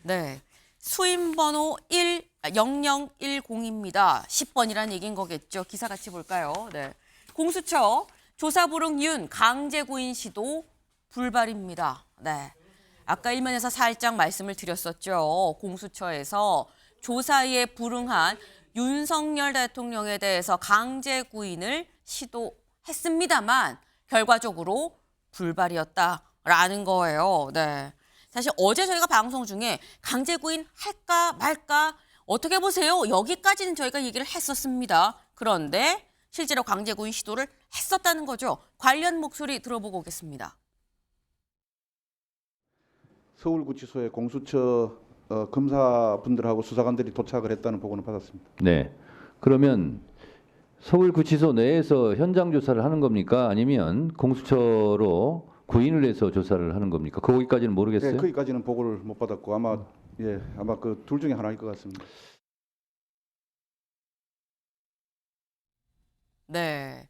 네. 수임번호 0010입니다. 10번이란 얘기인 거겠죠. 기사 같이 볼까요? 네. 공수처 조사 불응 윤 강제구인 시도 불발입니다. 네. 아까 일면에서 살짝 말씀을 드렸었죠. 공수처에서 조사에 불응한 윤석열 대통령에 대해서 강제구인을 시도했습니다만 결과적으로 불발이었다라는 거예요. 네. 사실 어제 저희가 방송 중에 강제구인 할까 말까 어떻게 보세요? 여기까지는 저희가 얘기를 했었습니다. 그런데 실제로 강제구인 시도를 했었다는 거죠. 관련 목소리 들어보고 오겠습니다. 서울구치소에 공수처 검사분들하고 수사관들이 도착을 했다는 보고는 받았습니다. 네. 그러면 서울구치소 내에서 현장 조사를 하는 겁니까? 아니면 공수처로 구인을 해서 조사를 하는 겁니까? 거기까지는 모르겠어요. 네, 거기까지는 보고를 못 받았고 아마 그 둘 중에 하나일 것 같습니다. 네.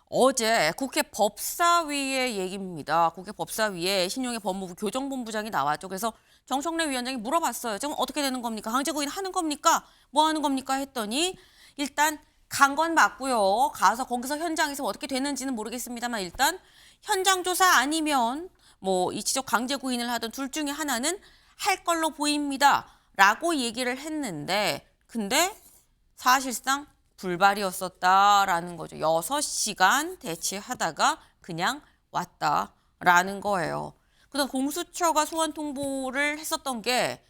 어제 국회 법사위의 얘기입니다. 국회 법사위에 신용의 법무부 교정본부장이 나왔죠. 그래서 정청래 위원장이 물어봤어요. 지금 어떻게 되는 겁니까? 강제구인 하는 겁니까? 뭐 하는 겁니까? 했더니 일단 간 건 맞고요. 가서 거기서 현장에서 어떻게 되는지는 모르겠습니다만 일단 현장 조사 아니면 뭐 이 지적 강제구인을 하든 둘 중에 하나는 할 걸로 보입니다. 라고 얘기를 했는데 근데 사실상 불발이었었다라는 거죠. 6시간 대치하다가 그냥 왔다라는 거예요. 그다음 공수처가 소환 통보를 했었던 게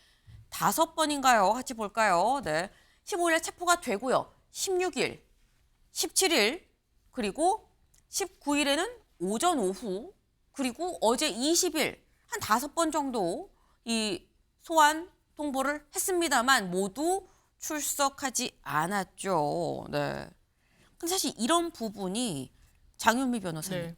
5번인가요? 같이 볼까요? 네. 15일에 체포가 되고요. 16일, 17일, 그리고 19일에는 오전 오후, 그리고 어제 20일 한 5번 정도 이 소환 통보를 했습니다만 모두 출석하지 않았죠. 네. 근데 사실 이런 부분이 장윤미 변호사님, 네.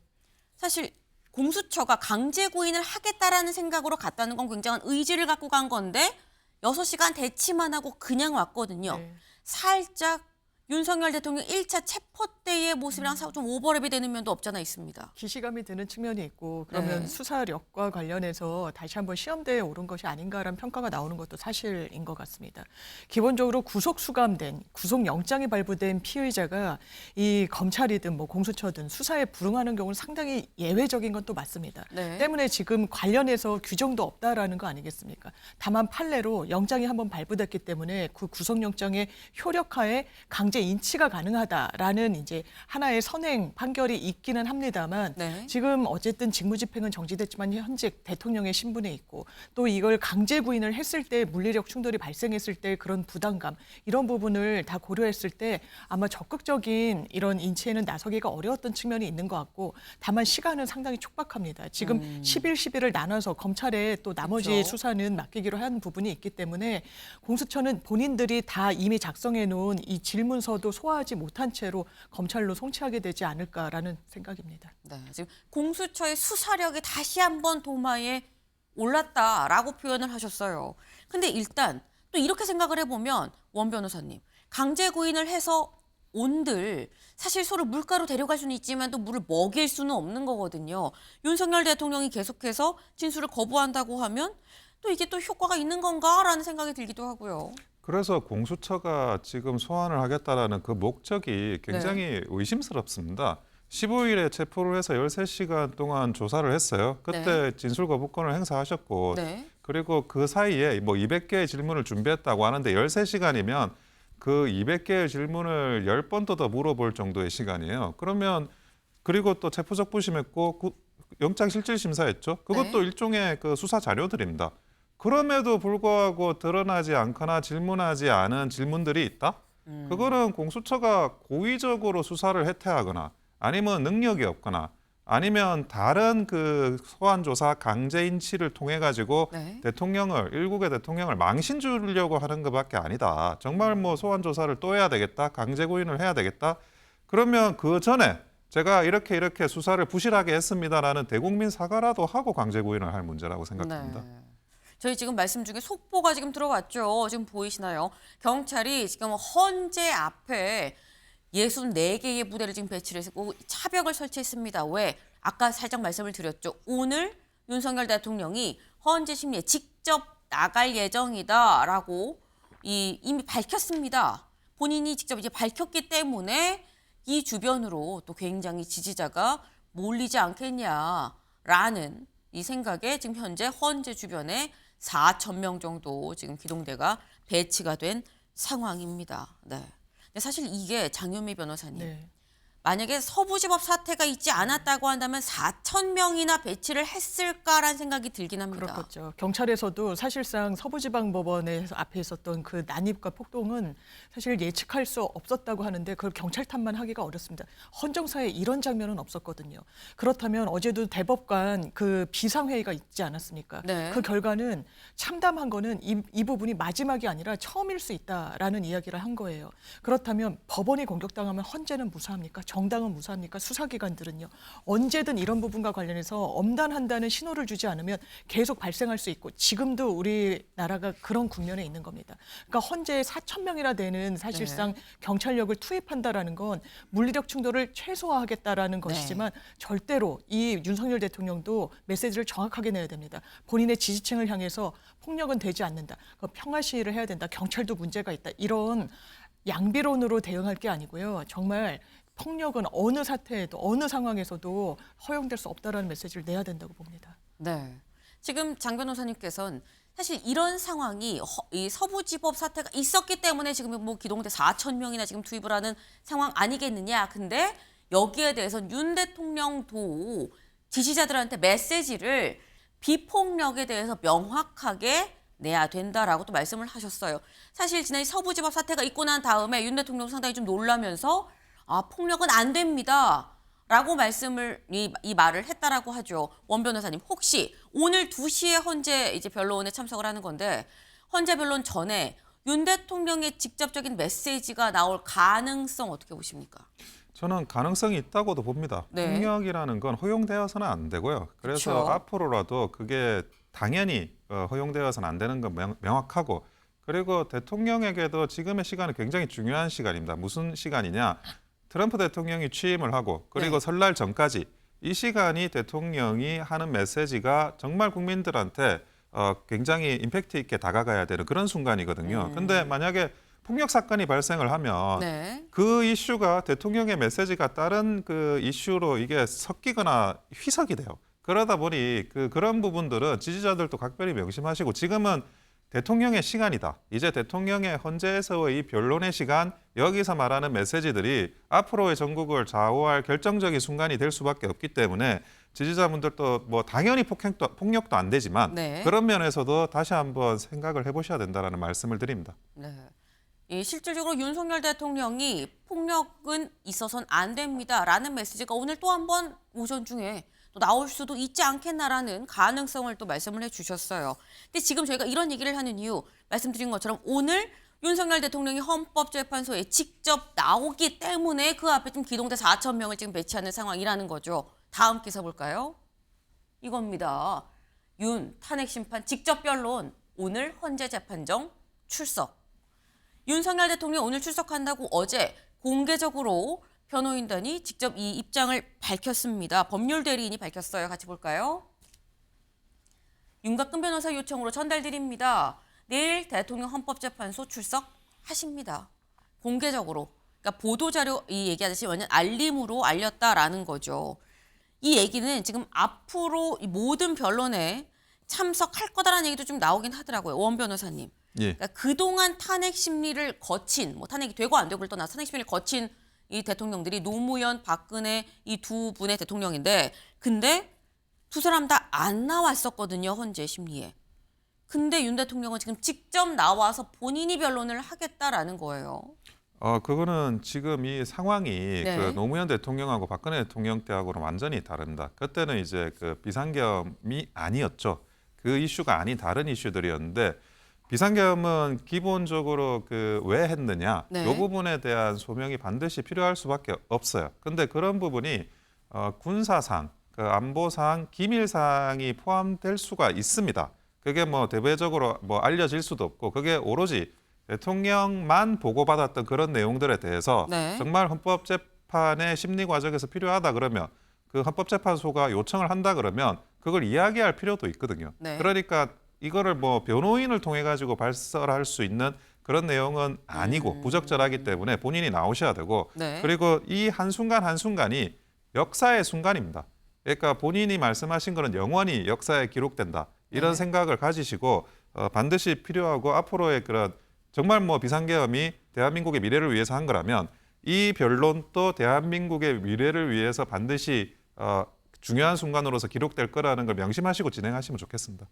사실 공수처가 강제구인을 하겠다라는 생각으로 갔다는 건 굉장한 의지를 갖고 간 건데 6시간 대치만 하고 그냥 왔거든요. 네. 살짝 윤석열 대통령 1차 체포 때의 모습이랑 좀 오버랩이 되는 면도 없잖아 있습니다. 기시감이 드는 측면이 있고 그러면 네. 수사력과 관련해서 다시 한번 시험대에 오른 것이 아닌가라는 평가가 나오는 것도 사실인 것 같습니다. 기본적으로 구속 수감된 구속영장이 발부된 피의자가 이 검찰이든 뭐 공수처든 수사에 불응하는 경우는 상당히 예외적인 건 또 맞습니다. 네. 때문에 지금 관련해서 규정도 없다라는 거 아니겠습니까? 다만 판례로 영장이 한번 발부됐기 때문에 그 구속영장의 효력하에 강제 인치가 가능하다라는 이제 하나의 선행 판결이 있기는 합니다만 네. 지금 어쨌든 직무집행은 정지됐지만 현직 대통령의 신분에 있고 또 이걸 강제 구인을 했을 때 물리력 충돌이 발생했을 때 그런 부담감 이런 부분을 다 고려했을 때 아마 적극적인 이런 인치에는 나서기가 어려웠던 측면이 있는 것 같고 다만 시간은 상당히 촉박합니다. 지금 10일, 10일을 나눠서 검찰에 또 나머지 그렇죠. 수사는 맡기기로 한 부분이 있기 때문에 공수처는 본인들이 다 이미 작성해 놓은 이 질문서도 소화하지 못한 채로 검찰로 송치하게 되지 않을까라는 생각입니다. 네, 지금 공수처의 수사력이 다시 한번 도마에 올랐다라고 표현을 하셨어요. 근데 일단 또 이렇게 생각을 해보면 원 변호사님, 강제구인을 해서 온들 사실 서로 물가로 데려갈 수는 있지만 또 물을 먹일 수는 없는 거거든요. 윤석열 대통령이 계속해서 진술을 거부한다고 하면 또 이게 또 효과가 있는 건가라는 생각이 들기도 하고요. 그래서 공수처가 지금 소환을 하겠다라는 그 목적이 굉장히 의심스럽습니다. 15일에 체포를 해서 13시간 동안 조사를 했어요. 그때 진술 거부권을 행사하셨고 네. 그리고 그 사이에 뭐 200개의 질문을 준비했다고 하는데 13시간이면 그 200개의 질문을 10번도 더 물어볼 정도의 시간이에요. 그러면 그리고 또 체포적 부심했고 영장 실질 심사했죠. 그것도 네. 일종의 그 수사 자료들입니다. 그럼에도 불구하고 드러나지 않거나 질문하지 않은 질문들이 있다? 그거는 공수처가 고의적으로 수사를 해태하거나 아니면 능력이 없거나 아니면 다른 그 소환조사 강제인치를 통해 가지고 네. 일국의 대통령을 망신 주려고 하는 것밖에 아니다. 정말 뭐 소환조사를 또 해야 되겠다. 강제구인을 해야 되겠다. 그러면 그 전에 제가 이렇게 수사를 부실하게 했습니다라는 대국민 사과라도 하고 강제구인을 할 문제라고 생각합니다. 네. 저희 지금 말씀 중에 속보가 지금 들어왔죠. 지금 보이시나요? 경찰이 지금 헌재 앞에 64개의 부대를 지금 배치를 했고 차벽을 설치했습니다. 왜? 아까 살짝 말씀을 드렸죠. 오늘 윤석열 대통령이 헌재 심리에 직접 나갈 예정이다라고 이미 밝혔습니다. 본인이 직접 이제 밝혔기 때문에 이 주변으로 또 굉장히 지지자가 몰리지 않겠냐라는 이 생각에 지금 현재 헌재 주변에 4,000명 정도 지금 기동대가 배치가 된 상황입니다. 네. 근데 사실 이게 장윤미 변호사님, 네. 만약에 서부지법 사태가 있지 않았다고 한다면 4,000명이나 배치를 했을까라는 생각이 들긴 합니다. 그렇겠죠. 경찰에서도 사실상 서부지방법원에 앞에 있었던 그 난입과 폭동은 사실 예측할 수 없었다고 하는데 그걸 경찰 탓만 하기가 어렵습니다. 헌정사에 이런 장면은 없었거든요. 그렇다면 어제도 대법관 그 비상회의가 있지 않았습니까? 네. 그 결과는 참담한 거는 이 부분이 마지막이 아니라 처음일 수 있다라는 이야기를 한 거예요. 그렇다면 법원이 공격당하면 헌재는 무사합니까? 정당은 무사합니까? 수사기관들은요. 언제든 이런 부분과 관련해서 엄단한다는 신호를 주지 않으면 계속 발생할 수 있고 지금도 우리나라가 그런 국면에 있는 겁니다. 그러니까 헌재에 4,000명이나 되는 사실상 경찰력을 투입한다라는 건 물리력 충돌을 최소화하겠다라는 것이지만 절대로 이 윤석열 대통령도 메시지를 정확하게 내야 됩니다. 본인의 지지층을 향해서 폭력은 되지 않는다. 평화 시위를 해야 된다. 경찰도 문제가 있다. 이런 양비론으로 대응할 게 아니고요. 정말 폭력은 어느 사태에도 어느 상황에서도 허용될 수 없다라는 메시지를 내야 된다고 봅니다. 네. 지금 장 변호사님께서는 사실 이런 상황이 이 서부지법 사태가 있었기 때문에 지금 뭐 기동대 4,000명이나 지금 투입을 하는 상황 아니겠느냐. 근데 여기에 대해서는 윤 대통령도 지지자들한테 메시지를 비폭력에 대해서 명확하게 내야 된다라고 또 말씀을 하셨어요. 사실 지난 이 서부지법 사태가 있고 난 다음에 윤 대통령 상당히 좀 놀라면서 폭력은 안 됩니다. 라고 이 말을 했다라고 하죠. 원 변호사님, 혹시 오늘 2시에 헌재 이제 변론에 참석을 하는 건데 헌재 변론 전에 윤 대통령의 직접적인 메시지가 나올 가능성 어떻게 보십니까? 저는 가능성이 있다고도 봅니다. 네. 폭력이라는 건 허용되어서는 안 되고요. 그래서 그렇죠. 앞으로라도 그게 당연히 허용되어서는 안 되는 건 명확하고 그리고 대통령에게도 지금의 시간은 굉장히 중요한 시간입니다. 무슨 시간이냐? 트럼프 대통령이 취임을 하고 그리고 설날 전까지 이 시간이 대통령이 하는 메시지가 정말 국민들한테 굉장히 임팩트 있게 다가가야 되는 그런 순간이거든요. 근데 만약에 폭력 사건이 발생을 하면 그 이슈가 대통령의 메시지가 다른 그 이슈로 이게 섞이거나 희석이 돼요. 그러다 보니 그런 부분들은 지지자들도 각별히 명심하시고 지금은 대통령의 시간이다. 이제 대통령의 헌재에서의 이 변론의 시간, 여기서 말하는 메시지들이 앞으로의 전국을 좌우할 결정적인 순간이 될 수밖에 없기 때문에 지지자분들도 뭐 당연히 폭력도 안 되지만 그런 면에서도 다시 한번 생각을 해보셔야 된다는 말씀을 드립니다. 네. 실질적으로 윤석열 대통령이 폭력은 있어서는 안 됩니다라는 메시지가 오늘 또 한 번 오전 중에 또 나올 수도 있지 않겠나라는 가능성을 또 말씀을 해주셨어요. 근데 지금 저희가 이런 얘기를 하는 이유 말씀드린 것처럼 오늘 윤석열 대통령이 헌법재판소에 직접 나오기 때문에 그 앞에 지금 기동대 4,000명을 지금 배치하는 상황이라는 거죠. 다음 기사 볼까요? 이겁니다. 윤 탄핵심판 직접 변론 오늘 헌재재판정 출석. 윤석열 대통령 오늘 출석한다고 어제 공개적으로 변호인단이 직접 이 입장을 밝혔습니다. 법률 대리인이 밝혔어요. 같이 볼까요? 윤곽근 변호사 요청으로 전달드립니다. 내일 대통령 헌법재판소 출석하십니다. 공개적으로. 그러니까 보도자료 이 얘기하듯이 완전 알림으로 알렸다라는 거죠. 이 얘기는 지금 앞으로 이 모든 변론에 참석할 거다라는 얘기도 좀 나오긴 하더라고요. 원 변호사님. 그러니까 그동안 탄핵 심리를 거친, 뭐 탄핵이 되고 안 되고를 떠나 탄핵 심리를 거친 이 대통령들이 노무현, 박근혜 이 두 분의 대통령인데 근데 두 사람 다 안 나왔었거든요. 헌재 심리에. 근데 윤 대통령은 지금 직접 나와서 본인이 변론을 하겠다라는 거예요. 그거는 지금 이 상황이 그 노무현 대통령하고 박근혜 대통령 때하고는 완전히 다릅니다. 그때는 이제 그 비상계엄이 아니었죠. 그 이슈가 아닌 다른 이슈들이었는데 비상계엄은 기본적으로 왜 했느냐 이 부분에 대한 소명이 반드시 필요할 수밖에 없어요. 근데 그런 부분이 군사상, 안보상, 기밀상이 포함될 수가 있습니다. 그게 뭐 대외적으로 뭐 알려질 수도 없고 그게 오로지 대통령만 보고받았던 그런 내용들에 대해서 정말 헌법재판의 심리 과정에서 필요하다 그러면 그 헌법재판소가 요청을 한다 그러면 그걸 이야기할 필요도 있거든요. 그러니까 이거를 뭐 변호인을 통해 가지고 발설할 수 있는 그런 내용은 아니고 부적절하기 때문에 본인이 나오셔야 되고 네. 그리고 이 한순간 한순간이 역사의 순간입니다. 그러니까 본인이 말씀하신 거는 영원히 역사에 기록된다. 이런 네. 생각을 가지시고 반드시 필요하고 앞으로의 그런 정말 뭐 비상계엄이 대한민국의 미래를 위해서 한 거라면 이 변론도 대한민국의 미래를 위해서 반드시 중요한 순간으로서 기록될 거라는 걸 명심하시고 진행하시면 좋겠습니다.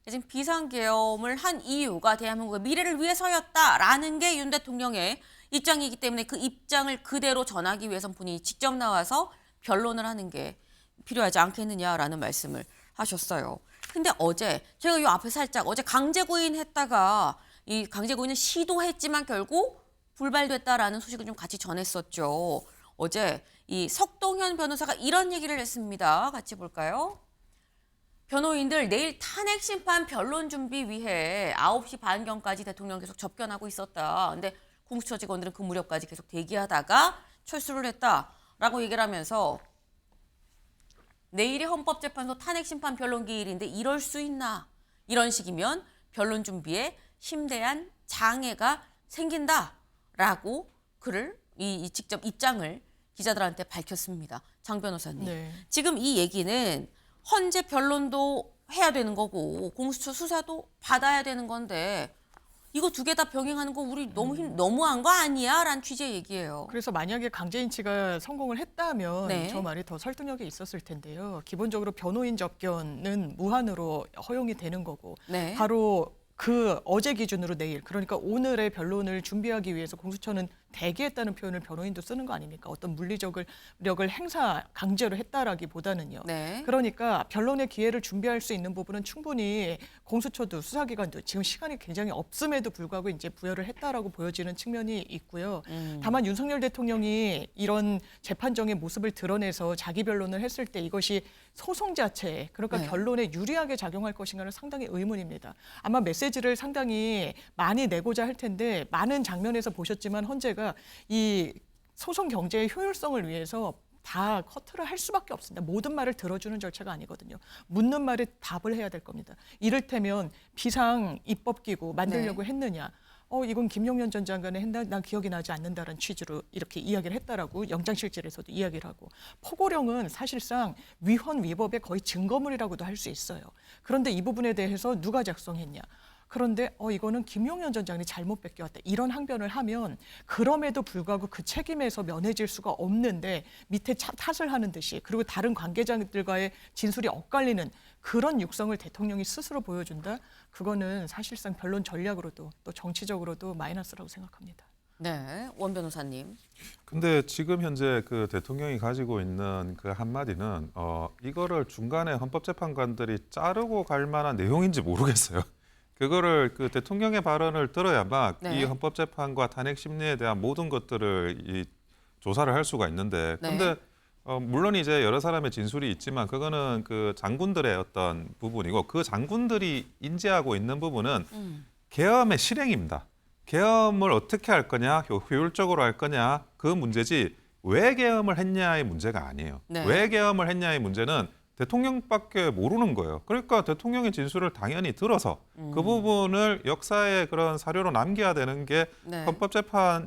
지금 비상계엄을 한 이유가 대한민국의 미래를 위해서였다라는 게 윤 대통령의 입장이기 때문에 그 입장을 그대로 전하기 위해선 본인이 직접 나와서 변론을 하는 게 필요하지 않겠느냐라는 말씀을 하셨어요. 근데 어제 제가 이 앞에 살짝 어제 강제구인 했다가 이 강제구인은 시도했지만 결국 불발됐다라는 소식을 좀 같이 전했었죠. 어제 이 석동현 변호사가 이런 얘기를 했습니다. 같이 볼까요? 변호인들 내일 탄핵 심판 변론 준비 위해 9시 반경까지 대통령 계속 접견하고 있었다. 근데 공수처 직원들은 그 무렵까지 계속 대기하다가 철수를 했다라고 얘기를 하면서 내일이 헌법재판소 탄핵 심판 변론 기일인데 이럴 수 있나? 이런 식이면 변론 준비에 심대한 장애가 생긴다라고 그를 이 직접 입장을 기자들한테 밝혔습니다. 장 변호사님. 네. 지금 이 얘기는 헌재 변론도 해야 되는 거고 공수처 수사도 받아야 되는 건데 이거 두 개 다 병행하는 거 우리 너무한 거 아니야? 라는 취지의 얘기예요. 그래서 만약에 강제인치가 성공을 했다면 네. 저 말이 더 설득력이 있었을 텐데요. 기본적으로 변호인 접견은 무한으로 허용이 되는 거고 네. 바로 그 어제 기준으로 내일 그러니까 오늘의 변론을 준비하기 위해서 공수처는 대기했다는 표현을 변호인도 쓰는 거 아닙니까? 어떤 물리력을 행사 강제로 했다라기보다는요. 네. 그러니까 변론의 기회를 준비할 수 있는 부분은 충분히 공수처도 수사기관도 지금 시간이 굉장히 없음에도 불구하고 이제 부여를 했다라고 보여지는 측면이 있고요. 다만 윤석열 대통령이 이런 재판정의 모습을 드러내서 자기 변론을 했을 때 이것이 소송 자체에 그러니까 네. 변론에 유리하게 작용할 것인가는 상당히 의문입니다. 아마 메시지를 상당히 많이 내고자 할 텐데 많은 장면에서 보셨지만 헌재가 이 소송 경제의 효율성을 위해서 다 커트를 할 수밖에 없습니다. 모든 말을 들어주는 절차가 아니거든요. 묻는 말에 답을 해야 될 겁니다. 이를테면 비상 입법기구 만들려고 했느냐. 이건 김용현 전 장관이 했나? 난 기억이 나지 않는다는 취지로 이렇게 이야기를 했다라고 영장실질에서도 이야기를 하고 포고령은 사실상 위헌 위법의 거의 증거물이라고도 할 수 있어요. 그런데 이 부분에 대해서 누가 작성했냐? 그런데 이거는 김용현 전 장관이 잘못 뺏겨왔다. 이런 항변을 하면 그럼에도 불구하고 그 책임에서 면해질 수가 없는데 밑에 탓을 하는 듯이 그리고 다른 관계자들과의 진술이 엇갈리는 그런 육성을 대통령이 스스로 보여준다. 그거는 사실상 변론 전략으로도 또 정치적으로도 마이너스라고 생각합니다. 네. 원 변호사님. 근데 지금 현재 그 대통령이 가지고 있는 그 한마디는 이거를 중간에 헌법재판관들이 자르고 갈 만한 내용인지 모르겠어요. 그거를 그 대통령의 발언을 들어야만 네. 이 헌법재판과 탄핵 심리에 대한 모든 것들을 조사를 할 수가 있는데 네. 근데 물론 이제 여러 사람의 진술이 있지만 그거는 그 장군들의 어떤 부분이고 그 장군들이 인지하고 있는 부분은 계엄의 실행입니다. 계엄을 어떻게 할 거냐, 효율적으로 할 거냐 그 문제지 왜 계엄을 했냐의 문제가 아니에요. 네. 왜 계엄을 했냐의 문제는 대통령밖에 모르는 거예요. 그러니까 대통령의 진술을 당연히 들어서 그 부분을 역사의 그런 사료로 남겨야 되는 게 네.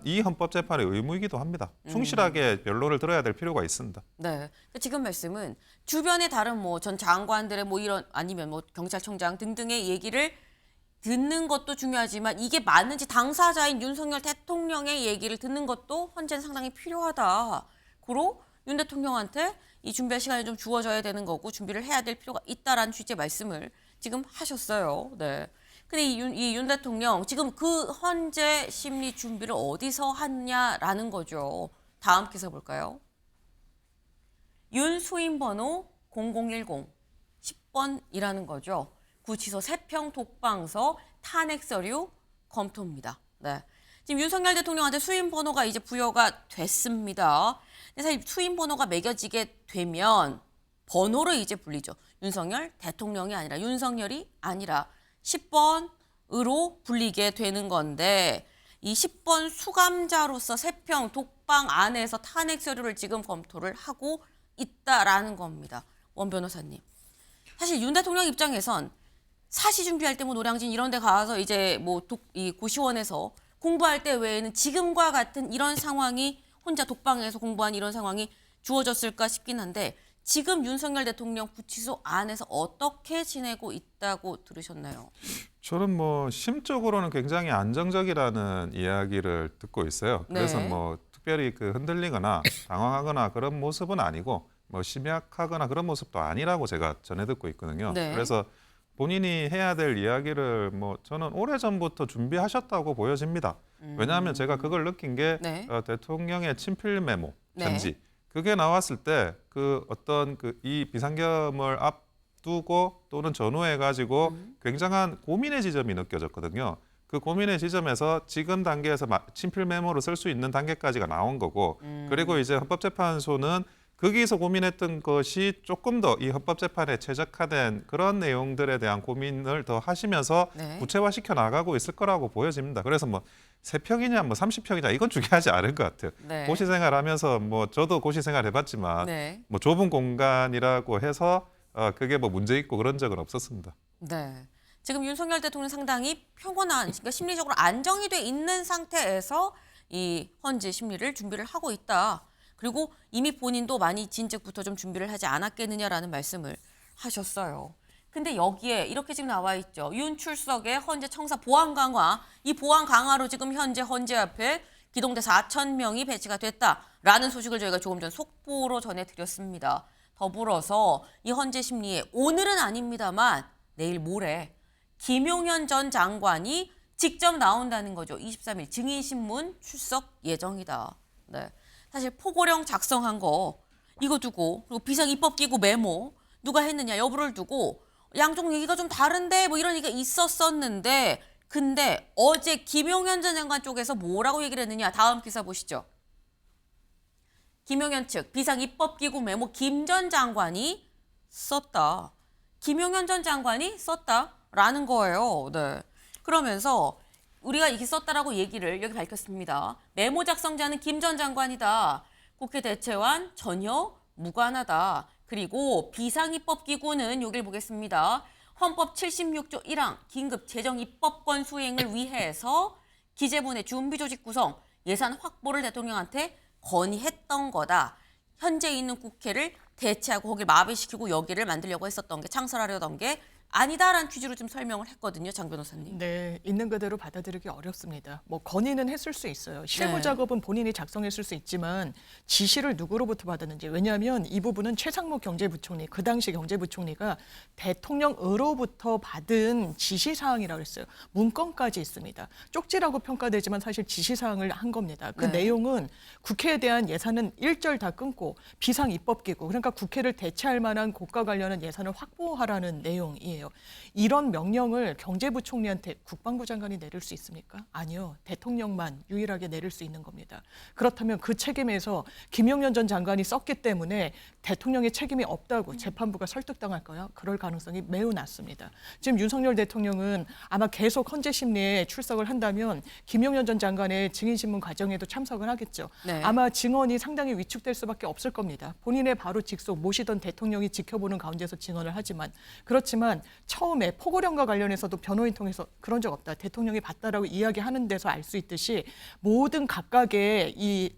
이 헌법재판의 의무이기도 합니다. 충실하게 변론을 들어야 될 필요가 있습니다. 네. 지금 말씀은 주변의 다른 전 장관들의 이런 아니면 경찰청장 등등의 얘기를 듣는 것도 중요하지만 이게 맞는지 당사자인 윤석열 대통령의 얘기를 듣는 것도 현재는 상당히 필요하다. 그리고 윤 대통령한테 이 준비할 시간이 좀 주어져야 되는 거고 준비를 해야 될 필요가 있다라는 취지의 말씀을 지금 하셨어요. 네. 근데 이 윤 대통령 지금 그 헌재 심리 준비를 어디서 하느냐라는 거죠. 다음 기사 볼까요? 윤 수임 번호 0010 10번이라는 거죠. 구치소 세평 독방서 탄핵 서류 검토입니다. 네. 지금 윤석열 대통령한테 수임 번호가 이제 부여가 됐습니다. 근데 사실 수임 번호가 매겨지게 되면 번호를 이제 불리죠. 윤석열 대통령이 아니라 윤석열이 아니라 10번으로 불리게 되는 건데 이 10번 수감자로서 세평 독방 안에서 탄핵 서류를 지금 검토를 하고 있다라는 겁니다. 원 변호사님. 사실 윤 대통령 입장에선 사시 준비할 때 뭐 노량진 이런 데 가서 이제 뭐 이 고시원에서 공부할 때 외에는 지금과 같은 이런 상황이 혼자 독방에서 공부한 이런 상황이 주어졌을까 싶긴 한데 지금 윤석열 대통령 구치소 안에서 어떻게 지내고 있다고 들으셨나요? 저는 뭐 심적으로는 굉장히 안정적이라는 이야기를 듣고 있어요. 그래서 네. 뭐 특별히 그 흔들리거나 당황하거나 그런 모습은 아니고 뭐 심약하거나 그런 모습도 아니라고 제가 전해 듣고 있거든요. 네. 그래서 본인이 해야 될 이야기를 뭐 저는 오래전부터 준비하셨다고 보여집니다. 왜냐하면 제가 그걸 느낀 게 네. 대통령의 친필 메모 네. 편지 그게 나왔을 때 그 어떤 그 이 비상겸을 앞두고 또는 전후해 가지고 굉장한 고민의 지점이 느껴졌거든요. 그 고민의 지점에서 지금 단계에서 친필 메모로 쓸 수 있는 단계까지가 나온 거고 그리고 이제 헌법재판소는 거기서 고민했던 것이 조금 더 이 헌법재판에 최적화된 그런 내용들에 대한 고민을 더 하시면서 네. 구체화시켜 나가고 있을 거라고 보여집니다. 그래서 뭐 3평이냐 뭐 30평이냐 이건 중요하지 않을 것 같아요. 네. 고시 생활하면서 뭐 저도 고시 생활 해봤지만 네. 뭐 좁은 공간이라고 해서 그게 뭐 문제 있고 그런 적은 없었습니다. 네. 지금 윤석열 대통령 상당히 평온한, 그러니까 심리적으로 안정이 돼 있는 상태에서 이 헌재 심리를 준비를 하고 있다. 그리고 이미 본인도 많이 진즉부터 좀 준비를 하지 않았겠느냐라는 말씀을 하셨어요. 근데 여기에 이렇게 지금 나와 있죠. 윤출석의 헌재 청사 보안 강화. 이 보안 강화로 지금 현재 헌재 앞에 기동대 4,000명이 배치가 됐다라는 소식을 저희가 조금 전 속보로 전해드렸습니다. 더불어서 이 헌재 심리에 오늘은 아닙니다만 내일 모레 김용현 전 장관이 직접 나온다는 거죠. 23일 증인신문 출석 예정이다. 네. 사실 포고령 작성한 거 이거 두고 그리고 비상입법기구 메모 누가 했느냐 여부를 두고 양쪽 얘기가 좀 다른데 뭐 이런 얘기가 있었었는데 근데 어제 김용현 전 장관 쪽에서 뭐라고 얘기를 했느냐 다음 기사 보시죠. 김용현 측 비상입법기구 메모 김 전 장관이 썼다. 김용현 전 장관이 썼다라는 거예요. 네. 그러면서 우리가 이렇게 썼다라고 얘기를 여기 밝혔습니다. 메모 작성자는 김 전 장관이다. 국회 대체와는 전혀 무관하다. 그리고 비상입법기구는 여기를 보겠습니다. 헌법 76조 1항 긴급 재정입법권 수행을 위해서 기재본의 준비조직 구성, 예산 확보를 대통령한테 건의했던 거다. 현재 있는 국회를 대체하고 거기를 마비시키고 여기를 만들려고 했었던 게 창설하려던 게 아니다라는 취지로 좀 설명을 했거든요. 장 변호사님. 네, 있는 그대로 받아들이기 어렵습니다. 뭐 건의는 했을 수 있어요. 실무 네. 작업은 본인이 작성했을 수 있지만 지시를 누구로부터 받았는지 왜냐하면 이 부분은 최상목 경제부총리 그 당시 경제부총리가 대통령으로부터 받은 지시사항이라고 했어요. 문건까지 있습니다. 쪽지라고 평가되지만 사실 지시사항을 한 겁니다. 그 네. 내용은 국회에 대한 예산은 일절 다 끊고 비상입법기구 그러니까 국회를 대체할 만한 국가 관련한 예산을 확보하라는 내용이에요. 이런 명령을 경제부총리한테 국방부 장관이 내릴 수 있습니까? 아니요. 대통령만 유일하게 내릴 수 있는 겁니다. 그렇다면 그 책임에서 김용현 전 장관이 썼기 때문에 대통령의 책임이 없다고 재판부가 설득당할까요? 그럴 가능성이 매우 낮습니다. 지금 윤석열 대통령은 아마 계속 헌재 심리에 출석을 한다면 김용현 전 장관의 증인신문 과정에도 참석을 하겠죠. 네. 아마 증언이 상당히 위축될 수밖에 없을 겁니다. 본인의 바로 직속 모시던 대통령이 지켜보는 가운데서 증언을 하지만 그렇지만 처음에 포고령과 관련해서도 변호인 통해서 그런 적 없다. 대통령이 봤다라고 이야기하는 데서 알 수 있듯이 모든 각각의 이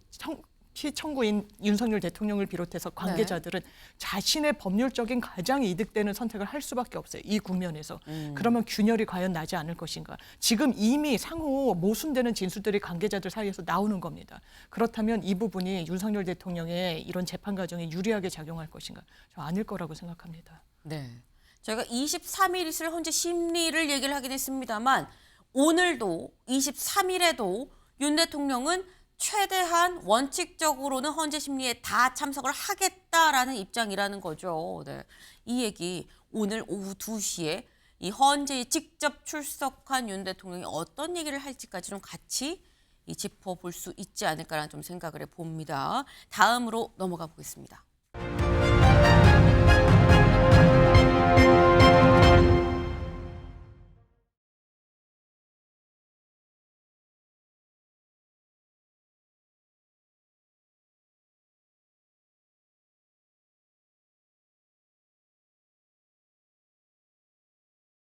피청구인 윤석열 대통령을 비롯해서 관계자들은 자신의 법률적인 가장 이득되는 선택을 할 수밖에 없어요. 이 국면에서. 그러면 균열이 과연 나지 않을 것인가. 지금 이미 상호 모순되는 진술들이 관계자들 사이에서 나오는 겁니다. 그렇다면 이 부분이 윤석열 대통령의 이런 재판 과정에 유리하게 작용할 것인가. 저 아닐 거라고 생각합니다. 네. 저희가 23일 있을 헌재 심리를 얘기를 하긴 했습니다만 오늘도 23일에도 윤 대통령은 최대한 원칙적으로는 헌재 심리에 다 참석을 하겠다라는 입장이라는 거죠. 네. 이 얘기 오늘 오후 2시에 이 헌재에 직접 출석한 윤 대통령이 어떤 얘기를 할지까지 좀 같이 짚어볼 수 있지 않을까라는 좀 생각을 해봅니다. 다음으로 넘어가 보겠습니다.